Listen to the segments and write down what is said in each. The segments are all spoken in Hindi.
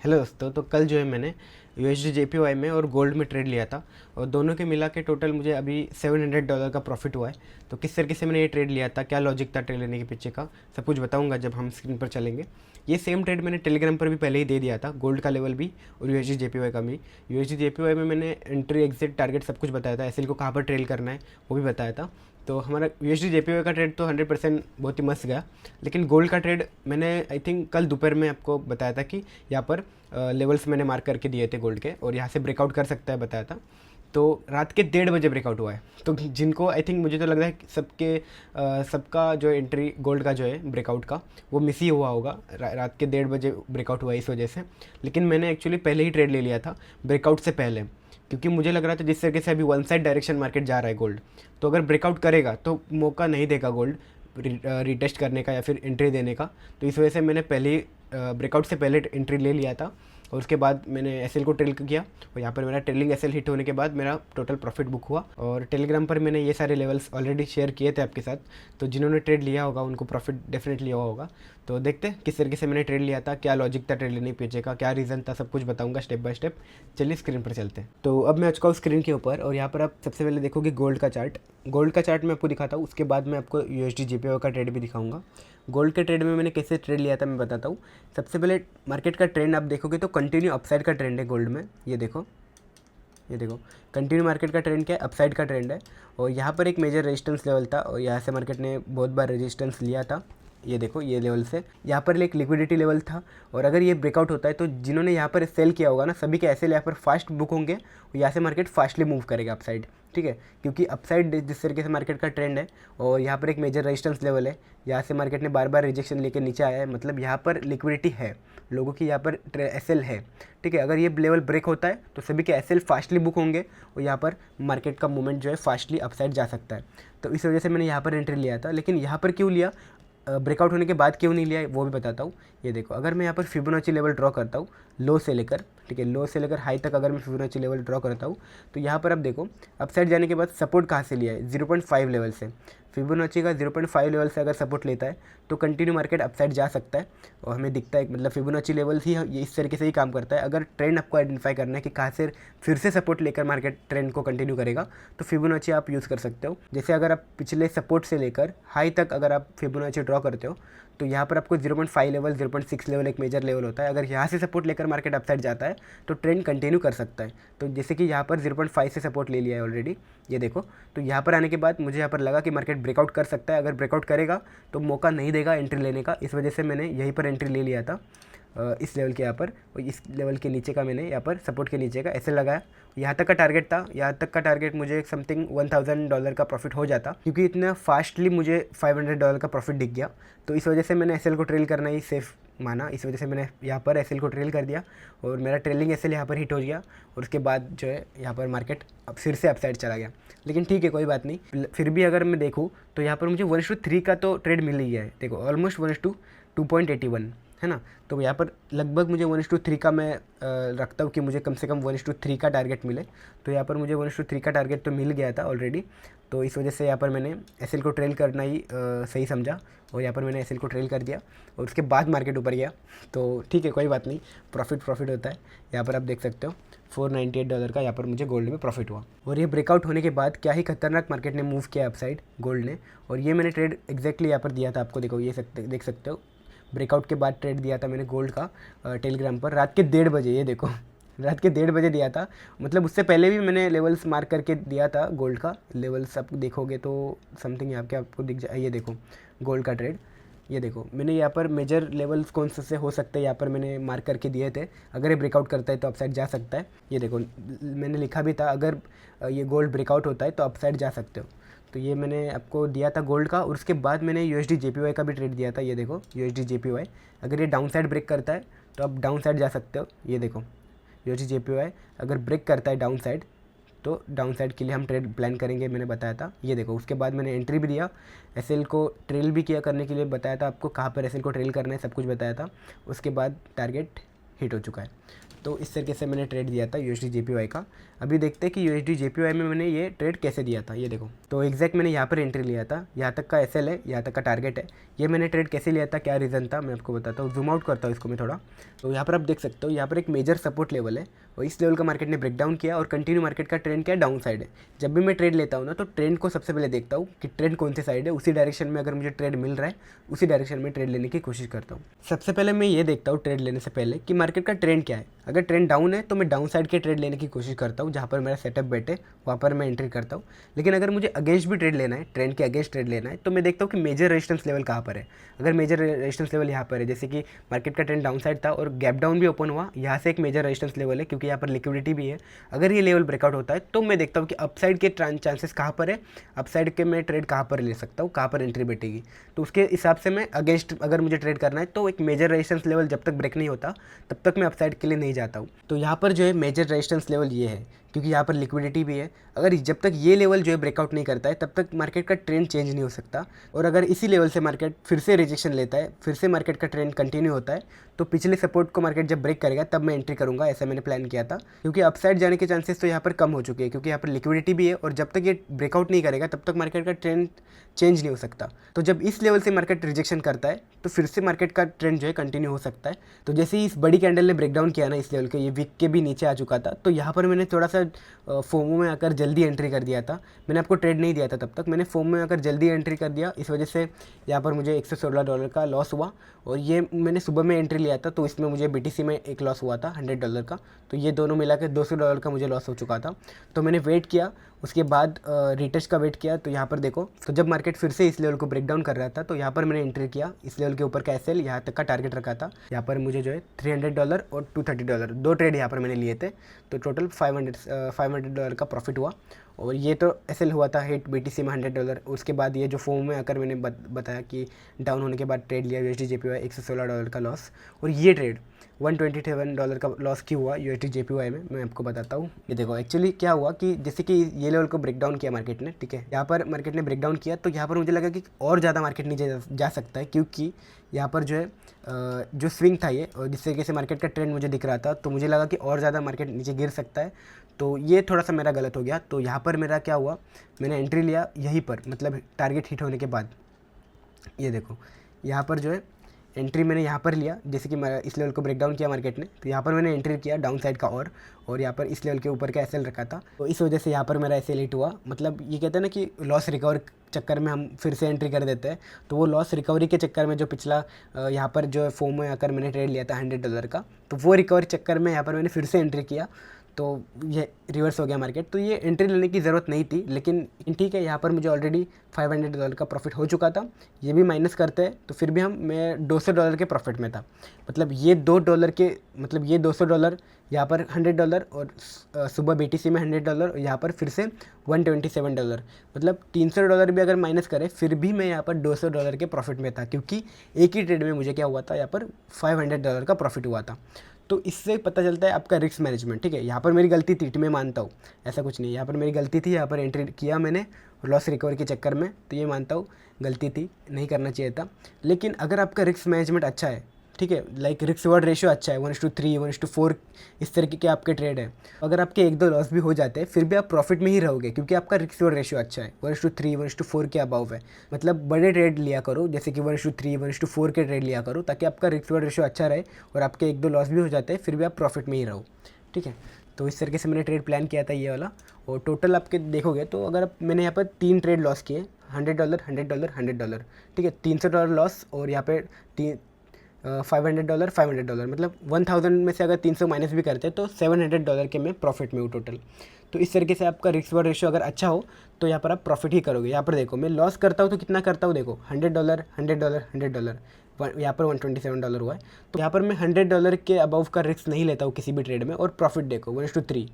हेलो दोस्तों। तो कल जो है मैंने USD JPY में और गोल्ड में ट्रेड लिया था और दोनों के मिला के टोटल मुझे अभी $700 का प्रॉफिट हुआ है। तो किस तरीके से मैंने ये ट्रेड लिया था, क्या लॉजिक था ट्रेड लेने के पीछे का, सब कुछ बताऊंगा जब हम स्क्रीन पर चलेंगे। ये सेम ट्रेड मैंने टेलीग्राम पर भी पहले ही दे दिया था, गोल्ड का लेवल भी और USD JPY का भी। USD JPY में मैंने एंट्री एग्जिट टारगेट सब कुछ बताया था, एसएल को कहाँ पर ट्रेड करना है वो भी बताया था। तो हमारा USD JPY का ट्रेड तो 100% बहुत ही मस्त गया। लेकिन गोल्ड का ट्रेड मैंने आई थिंक कल दोपहर में आपको बताया था कि यहाँ पर लेवल्स मैंने मार्क करके दिए थे गोल्ड के और यहाँ से ब्रेकआउट कर सकता है बताया था। तो रात के 1:30 बजे ब्रेकआउट हुआ है। तो जिनको आई थिंक मुझे तो लग रहा है कि सबका जो एंट्री गोल्ड का जो है ब्रेकआउट का वो मिस ही हुआ होगा। रात के 1:30 बजे ब्रेकआउट हुआ है इस वजह से। लेकिन मैंने एक्चुअली पहले ही ट्रेड ले लिया था ब्रेकआउट से पहले, क्योंकि मुझे लग रहा था जिस तरीके से अभी वन साइड डायरेक्शन मार्केट जा रहा है गोल्ड, तो अगर ब्रेकआउट करेगा तो मौका नहीं देगा गोल्ड रिटेस्ट करने का या फिर एंट्री देने का। तो इस वजह से मैंने पहले ब्रेकआउट से पहले एंट्री ले लिया था और उसके बाद मैंने एसएल को ट्रेल किया और यहाँ पर मेरा ट्रेलिंग एसएल हिट होने के बाद मेरा टोटल प्रॉफिट बुक हुआ। और टेलीग्राम पर मैंने ये सारे लेवल्स ऑलरेडी शेयर किए थे आपके साथ, तो जिन्होंने ट्रेड लिया होगा उनको प्रॉफिट डेफिनेटली हुआ होगा। तो देखते हैं किस तरीके से मैंने ट्रेड लिया था, क्या लॉजिक था ट्रेड लेने के पीछे का, क्या रीज़न था, सब कुछ बताऊंगा स्टेप बाय स्टेप। चलिए स्क्रीन पर चलते हैं। तो अब मैं आ चुका हूँ स्क्रीन के ऊपर और यहाँ पर आप सबसे पहले देखोगे गोल्ड का चार्ट। गोल्ड का चार्ट मैं आपको दिखाता हूँ, उसके बाद मैं आपको USD JPY का ट्रेड भी दिखाऊंगा। गोल्ड के ट्रेड में मैंने कैसे ट्रेड लिया था मैं बताता हूँ। सबसे पहले मार्केट का ट्रेंड आप देखोगे तो कंटिन्यू अपसाइड का ट्रेंड है गोल्ड में। ये देखो कंटिन्यू मार्केट का ट्रेंड क्या है, अपसाइड का ट्रेंड है। और यहाँ पर एक मेजर रेजिस्टेंस लेवल था और यहाँ से मार्केट ने बहुत बार रेजिस्टेंस लिया था। ये देखो ये लेवल से यहाँ पर एक लिक्विडिटी लेवल था और अगर ये ब्रेकआउट होता है तो जिन्होंने यहाँ पर सेल किया होगा ना, सभी के ऐसे यहाँ पर फास्ट बुक होंगे और यहाँ से मार्केट फास्टली मूव करेगा अपसाइड। ठीक है, क्योंकि अपसाइड जिस तरीके से मार्केट का ट्रेंड है और यहाँ पर एक मेजर रेजिस्टेंस लेवल है, यहाँ से मार्केट ने बार बार रिजेक्शन लेकर नीचे आया है, मतलब यहाँ पर लिक्विडिटी है, लोगों की यहाँ पर एसएल है। ठीक है, अगर ये लेवल ब्रेक होता है तो सभी के एसएल फास्टली बुक होंगे और यहाँ पर मार्केट का मूवमेंट जो है फास्टली अपसाइड जा सकता है। तो इस वजह से मैंने यहाँ पर एंट्री लिया था। लेकिन यहाँ पर क्यों लिया, ब्रेकआउट होने के बाद क्यों नहीं लिया वो भी बताता हूँ। ये देखो, अगर मैं यहाँ पर फिबोनाची लेवल ड्रॉ करता हूँ लो से लेकर, ठीक है, लो से लेकर हाई तक अगर मैं फिबोनाची लेवल ड्रॉ करता हूँ तो यहाँ पर आप देखो अपसाइड जाने के बाद सपोर्ट कहाँ से लिया है, 0.5 लेवल से। फिबोनाची का 0.5 लेवल से अगर सपोर्ट लेता है तो कंटिन्यू मार्केट अपसाइड जा सकता है और हमें दिखता है, मतलब फिबोनाची लेवल ही ये इस तरीके से ही काम करता है। अगर ट्रेंड आपको आइडेंटिफाई करना है कि कहाँ से फिर से सपोर्ट लेकर मार्केट ट्रेंड को कंटिन्यू करेगा तो फिबोनाची आप यूज़ कर सकते हो। जैसे अगर आप पिछले सपोर्ट से लेकर हाई तक अगर आप फिबोनाची ड्रॉ करते हो तो यहाँ पर आपको 0.5 लेवल, 0.6 लेवल एक मेजर लेवल होता है। अगर यहाँ से सपोर्ट लेकर मार्केट अपसाइड जाता है तो ट्रेंड कंटिन्यू कर सकता है। तो जैसे कि यहाँ पर 0.5 से सपोर्ट ले लिया है ऑलरेडी, ये देखो। तो यहाँ पर आने के बाद मुझे यहाँ पर लगा कि मार्केट ब्रेकआउट कर सकता है, अगर ब्रेकआउट करेगा तो मौका नहीं देगा एंट्री लेने का। इस वजह से मैंने यहीं पर एंट्री ले लिया था, इस लेवल के यहाँ पर, और इस लेवल के नीचे का मैंने यहाँ पर सपोर्ट के नीचे का ऐसे लगाया। यहाँ तक का टारगेट था, यहाँ तक का टारगेट मुझे समथिंग $1000 का प्रॉफिट हो जाता, क्योंकि इतना फास्टली मुझे $500 का प्रॉफिट दिख गया। तो इस वजह से मैंने एसएल को ट्रेल करना ही सेफ माना। इस वजह से मैंने यहाँ पर एसएल को ट्रेल कर दिया और मेरा ट्रेलिंग एसएल यहाँ पर हिट हो गया और उसके बाद जो है यहाँ पर मार्केट अब फिर से अपसाइड चला गया। लेकिन ठीक है, कोई बात नहीं। फिर भी अगर मैं देखूँ तो यहाँ पर मुझे 1:3 का तो ट्रेड मिल ही है। देखो ऑलमोस्ट 1:2.81 है ना। तो यहाँ पर लगभग मुझे 1:3 का मैं रखता हूँ कि मुझे कम से कम 1:3 का टारगेट मिले। तो यहाँ पर मुझे 1:3 का टारगेट तो मिल गया था ऑलरेडी। तो इस वजह से यहाँ पर मैंने एसएल को ट्रेल करना ही सही समझा और यहाँ पर मैंने एसएल को ट्रेल कर दिया और उसके बाद मार्केट ऊपर गया। तो ठीक है, कोई बात नहीं, प्रॉफिट होता है। यहाँ पर आप देख सकते हो $498 का यहाँ पर मुझे गोल्ड में प्रॉफिट हुआ। और ये ब्रेकआउट होने के बाद क्या ही खतरनाक मार्केट ने मूव किया अपसाइड गोल्ड ने। और ये मैंने ट्रेड एग्जैक्टली यहाँ पर दिया था आपको, देखो ये देख सकते हो, ब्रेकआउट के बाद ट्रेड दिया था मैंने गोल्ड का टेलीग्राम पर रात के 1:30 बजे। ये देखो रात के 1:30 बजे दिया था, मतलब उससे पहले भी मैंने लेवल्स मार्क करके दिया था। गोल्ड का लेवल्स आप देखोगे तो समथिंग यहाँ के आपको दिख जाए। ये देखो गोल्ड का ट्रेड, ये देखो मैंने यहाँ पर मेजर लेवल्स कौन से हो सकते हैं यहाँ पर मैंने मार्क करके दिए थे। अगर ये ब्रेकआउट करता है तो अपसाइड जा सकता है। ये देखो मैंने लिखा भी था, अगर ये गोल्ड ब्रेकआउट होता है तो अपसाइड जा सकते हो। तो ये मैंने आपको दिया था गोल्ड का। और उसके बाद मैंने USD JPY का भी ट्रेड दिया था। ये देखो USD JPY, अगर ये डाउन साइड ब्रेक करता है तो आप डाउन साइड जा सकते हो। ये देखो USD JPY अगर ब्रेक करता है डाउन साइड तो डाउन साइड के लिए हम ट्रेड प्लान करेंगे, मैंने बताया था। ये देखो उसके बाद मैंने एंट्री भी दिया, एसएल को ट्रेल भी किया करने के लिए बताया था आपको, कहाँ पर एसएल को ट्रेल करना है सब कुछ बताया था। उसके बाद टारगेट हिट हो चुका है। तो इस तरीके से मैंने ट्रेड दिया था USD JPY का। अभी देखते हैं कि USD JPY में मैंने ये ट्रेड कैसे दिया था। ये देखो, तो एग्जैक्ट मैंने यहाँ पर एंट्री लिया था, यहाँ तक का SL है, यहाँ तक का टारगेट है। ये मैंने ट्रेड कैसे लिया था, क्या रीज़न था, मैं आपको बताता हूँ। जूम आउट करता हूँ इसको मैं थोड़ा। तो यहाँ पर आप देख सकते हो, यहाँ पर एक मेजर सपोर्ट लेवल है और इस लेवल का मार्केट ने ब्रेक डाउन किया और कंटिन्यू मार्केट का ट्रेंड क्या डाउन साइड है। जब भी मैं ट्रेड लेता हूँ ना, तो ट्रेंड को सबसे पहले देखता हूँ कि ट्रेंड कौन सी साइड है, उसी डायरेक्शन में अगर मुझे ट्रेड मिल रहा है उसी डायरेक्शन में ट्रेड लेने की कोशिश करता हूँ। सबसे पहले मैं ये देखता हूँ ट्रेड लेने से पहले कि मार्केट का ट्रेंड क्या है। अगर ट्रेंड डाउन है तो मैं डाउन साइड के ट्रेड लेने की कोशिश करता हूँ, जहाँ पर मेरा सेटअप बैठे वहाँ पर मैं एंट्री करता हूँ। लेकिन अगर मुझे अगेंस्ट भी ट्रेड लेना है, ट्रेंड के अगेंस्ट ट्रेड लेना है, तो मैं देखता हूँ कि मेजर रेजिस्टेंस लेवल कहाँ पर है। अगर मेजर रेजिस्टेंस लेवल यहाँ पर है, जैसे कि मार्केट का ट्रेंड डाउन साइड था और गैप डाउन भी ओपन हुआ, यहाँ से एक मेजर रेजिस्टेंस लेवल है क्योंकि यहाँ पर लिक्विडिटी भी है। अगर ये लेवल ब्रेकआउट होता है तो मैं देखता हूँ कि अपसाइड के चांसेस कहाँ पर है, अपसाइड के मैं ट्रेड कहाँ पर ले सकता हूँ, कहाँ पर एंट्री बैठेगी। तो उसके हिसाब से मैं अगेंस्ट अगर मुझे ट्रेड करना है तो एक मेजर रेजिस्टेंस लेवल जब तक ब्रेक नहीं होता तब तक मैं अपसाइड के लिए नहीं जाता हूँ। तो यहाँ पर जो है मेजर रेजिस्टेंस लेवल ये है क्योंकि यहाँ पर लिक्विडिटी भी है। अगर जब तक ये लेवल जो है ब्रेकआउट नहीं करता है तब तक मार्केट का ट्रेंड चेंज नहीं हो सकता। और अगर इसी लेवल से मार्केट फिर से रिजेक्शन लेता है, फिर से मार्केट का ट्रेंड कंटिन्यू होता है, तो पिछले सपोर्ट को मार्केट जब ब्रेक करेगा तब मैं एंट्री करूँगा, ऐसा मैंने प्लान किया था। क्योंकि अपसाइड जाने के चांसेस तो यहाँ पर कम हो चुके हैं क्योंकि यहाँ पर लिक्विडिटी भी है और जब तक ये ब्रेकआउट नहीं करेगा तब तक मार्केट का ट्रेंड चेंज नहीं हो सकता। तो जब इस लेवल से मार्केट रिजेक्शन करता है तो फिर से मार्केट का ट्रेंड जो है कंटिन्यू हो सकता है। तो जैसे ही इस बड़ी कैंडल ने ब्रेकडाउन किया ना इस लेवल के, ये वीक के भी नीचे आ चुका था, तो यहाँ पर मैंने थोड़ा सा फोमो में आकर जल्दी एंट्री कर दिया था। मैंने आपको ट्रेड नहीं दिया था तब तक, मैंने फोमो में आकर जल्दी एंट्री कर दिया। इस वजह से यहाँ पर मुझे $116 का लॉस हुआ और ये मैंने सुबह में एंट्री लिया था तो इसमें मुझे BTC में एक लॉस हुआ था $100 का। तो ये दोनों मिला के $200 का मुझे लॉस हो चुका था। तो मैंने वेट किया, उसके बाद रिटेस्ट का वेट किया। तो यहाँ पर देखो, तो जब मार्केट फिर से इस लेवल को ब्रेक डाउन कर रहा था तो यहाँ पर मैंने एंट्री किया। इस लेवल के ऊपर का SL यहाँ तक का टारगेट रखा था। यहाँ पर मुझे जो है $300 और $230 दो ट्रेड यहाँ पर मैंने लिए थे, तो टोटल $500 का प्रॉफिट हुआ। और ये तो SL हुआ था हिट BTC में $100। उसके बाद ये जो फोम में आकर मैंने बताया कि डाउन होने के बाद ट्रेड लिया USD JPY $116 का लॉस। और ये ट्रेड $127 का लॉस क्यों हुआ USD JPY में, मैं आपको बताता हूँ। ये देखो एक्चुअली क्या हुआ कि जैसे कि ये लेवल को ब्रेक डाउन किया मार्केट ने, ठीक है, यहाँ पर मार्केट ने ब्रेक डाउन किया तो यहाँ पर मुझे लगा कि और ज़्यादा मार्केट नीचे जा सकता है क्योंकि यहाँ पर जो है जो स्विंग था ये, और जिस तरीके से मार्केट का ट्रेंड मुझे दिख रहा था तो मुझे लगा कि और ज़्यादा मार्केट नीचे गिर सकता है। तो ये थोड़ा सा मेरा गलत हो गया। तो यहाँ पर मेरा क्या हुआ, मैंने एंट्री लिया यहीं पर, मतलब टारगेट हिट होने के बाद। ये देखो यहाँ पर जो है एंट्री मैंने यहाँ पर लिया, जैसे कि मैं इस लेवल को ब्रेक डाउन किया मार्केट ने, तो यहाँ पर मैंने एंट्री किया डाउन साइड का और यहाँ पर इस लेवल के ऊपर का SL रखा था। तो इस वजह से यहाँ पर मेरा SL हिट हुआ। मतलब ये कहते हैं ना कि लॉस रिकवर चक्कर में हम फिर से एंट्री कर देते हैं, तो वो लॉस रिकवरी के चक्कर में जो पिछला यहाँ पर जो फोम में आकर मैंने ट्रेड लिया था $100 का, तो वो रिकवरी चक्कर में यहाँ पर मैंने फिर से एंट्री किया, तो ये रिवर्स हो गया मार्केट। तो ये एंट्री लेने की ज़रूरत नहीं थी, लेकिन ठीक है, यहाँ पर मुझे ऑलरेडी $500 का प्रॉफिट हो चुका था। ये भी माइनस करते हैं तो फिर भी मैं $200 के प्रॉफिट में था। मतलब ये $2 के, मतलब ये $200 यहाँ पर $100 और सुबह BTC में $100 और यहाँ पर फिर से $127, मतलब $300 भी अगर माइनस करें फिर भी मैं यहाँ पर $200 के प्रॉफिट में था क्योंकि एक ही ट्रेड में मुझे क्या हुआ था, यहाँ पर $500 का प्रॉफिट हुआ था। तो इससे पता चलता है आपका रिस्क मैनेजमेंट, ठीक है। यहाँ पर मेरी गलती थी, मैं मानता हूँ, ऐसा कुछ नहीं, यहाँ पर मेरी गलती थी, यहाँ पर एंट्री किया मैंने लॉस रिकवर के चक्कर में, तो ये मानता हूँ गलती थी, नहीं करना चाहिए था। लेकिन अगर आपका रिस्क मैनेजमेंट अच्छा है, ठीक है, लाइक रिस्क रिवॉर्ड रेशियो अच्छा है, 1:3 1:4 इस तरीके के आपके ट्रेड है, अगर आपके 1-2 लॉस भी हो जाते हैं फिर भी आप प्रॉफिट में ही रहोगे क्योंकि आपका रिस्क रिवॉर्ड रेशियो अच्छा है, 1:3 1:4 के अबाव है। मतलब बड़े ट्रेड लिया करो, जैसे कि 1:3 1:4 के ट्रेड लिया करो, ताकि आपका रिस्क रिवॉर्ड रेशियो अच्छा रहे और आपके 1-2 लॉस भी हो जाते हैं फिर भी आप प्रॉफिट में ही रहो, ठीक है। तो इस तरीके से मैंने ट्रेड प्लान किया था ये वाला। और टोटल आपके देखोगे तो अगर मैंने यहाँ पर 3 ट्रेड लॉस किए, $100 $100 $100, ठीक है, $300 लॉस, और यहाँ पे $500 $500, मतलब 1000 में से अगर 300 माइनस भी करते हैं तो $700 के मैं प्रॉफिट में हूँ टोटल। तो इस तरीके से आपका रिस्क रिवॉर्ड रेशियो अगर अच्छा हो तो यहाँ पर आप प्रॉफिट ही करोगे। यहाँ पर देखो मैं लॉस करता हूँ तो कितना करता हूँ, देखो $100 $100 $100, यहाँ पर $127 हुआ है। तो यहाँ पर मैं $100 के अबव का रिस्क नहीं लेता हूँ किसी भी ट्रेड में। और प्रॉफिट देखो 1:3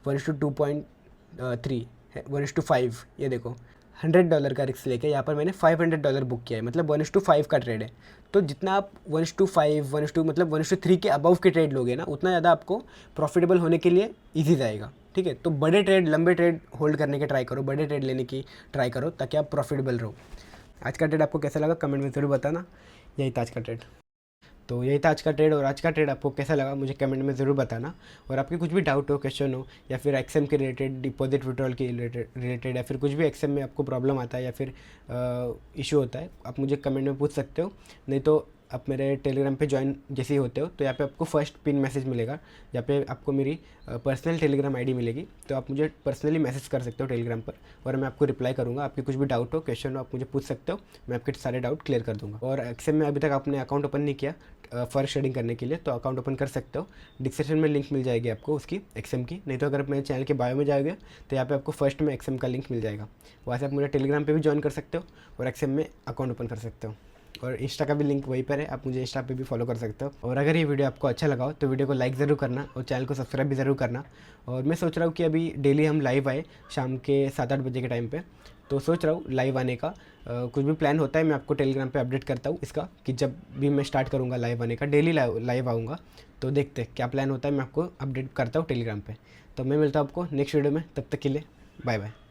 1:2.3 1:5, ये देखो $100 का रिस्क लेके यहाँ पर मैंने $500 बुक किया है, मतलब 1:5 का ट्रेड है। तो जितना आप 1:5 मतलब 1:3 के अबव के ट्रेड लोगे ना, उतना ज़्यादा आपको प्रॉफिटेबल होने के लिए ईजी जाएगा, ठीक है। तो बड़े ट्रेड, लंबे ट्रेड होल्ड करने के ट्राई करो, बड़े ट्रेड लेने की ट्राई करो ताकि आप प्रॉफिटेबल रहो। आज का ट्रेड आपको कैसा लगा कमेंट में ज़रूर बताना। यही था आज का ट्रेड। तो यही था आज का ट्रेड, और आज का ट्रेड आपको कैसा लगा मुझे कमेंट में ज़रूर बताना। और आपके कुछ भी डाउट हो, क्वेश्चन हो, या फिर एक्सएम के रिलेटेड, डिपॉजिट विड्रॉल के रिलेटेड, या फिर कुछ भी एक्सएम में आपको प्रॉब्लम आता है या फिर इशू होता है, आप मुझे कमेंट में पूछ सकते हो। नहीं तो आप मेरे टेलीग्राम पे ज्वाइन जैसे ही होते हो तो यहाँ पे आपको फर्स्ट पिन मैसेज मिलेगा, यहाँ पे आपको मेरी पर्सनल टेलीग्राम आईडी मिलेगी, तो आप मुझे पर्सनली मैसेज कर सकते हो टेलीग्राम पर, और मैं आपको रिप्लाई करूँगा। आपके कुछ भी डाउट हो, क्वेश्चन हो, आप मुझे पूछ सकते हो, मैं आपके सारे डाउट क्लियर कर दूँगा। और एक्सेम में अभी तक आपने अकाउंट ओपन नहीं किया फॉरेक्स ट्रेडिंग करने के लिए, तो अकाउंट ओपन कर सकते हो। डिस्क्रिप्शन में लिंक मिल जाएगी आपको उसकी, एक्सेम की। नहीं तो अगर मेरे चैनल के बायो में जाओगे तो यहाँ पे आपको फर्स्ट में एक्सेम का लिंक मिल जाएगा, वहाँ से आप मुझे टेलीग्राम पे भी ज्वाइन कर सकते हो और एक्सेम में अकाउंट ओपन कर सकते हो। और इंस्टा का भी लिंक वहीं पर है, आप मुझे इंस्टा पे भी फॉलो कर सकते हो। और अगर ये वीडियो आपको अच्छा लगा हो तो वीडियो को लाइक ज़रूर करना और चैनल को सब्सक्राइब भी ज़रूर करना। और मैं सोच रहा हूँ कि अभी डेली हम लाइव आए शाम के 7-8 बजे के टाइम पे, तो सोच रहा हूँ लाइव आने का। कुछ भी प्लान होता है मैं आपको टेलीग्राम पे अपडेट करता हूँ इसका, कि जब भी मैं स्टार्ट करूँगा लाइव आने का, डेली लाइव आऊँगा। तो देखते हैं क्या प्लान होता है, मैं आपको अपडेट करता हूँ टेलीग्राम पे। तो मैं मिलता हूँ आपको नेक्स्ट वीडियो में, तब तक के लिए बाय बाय।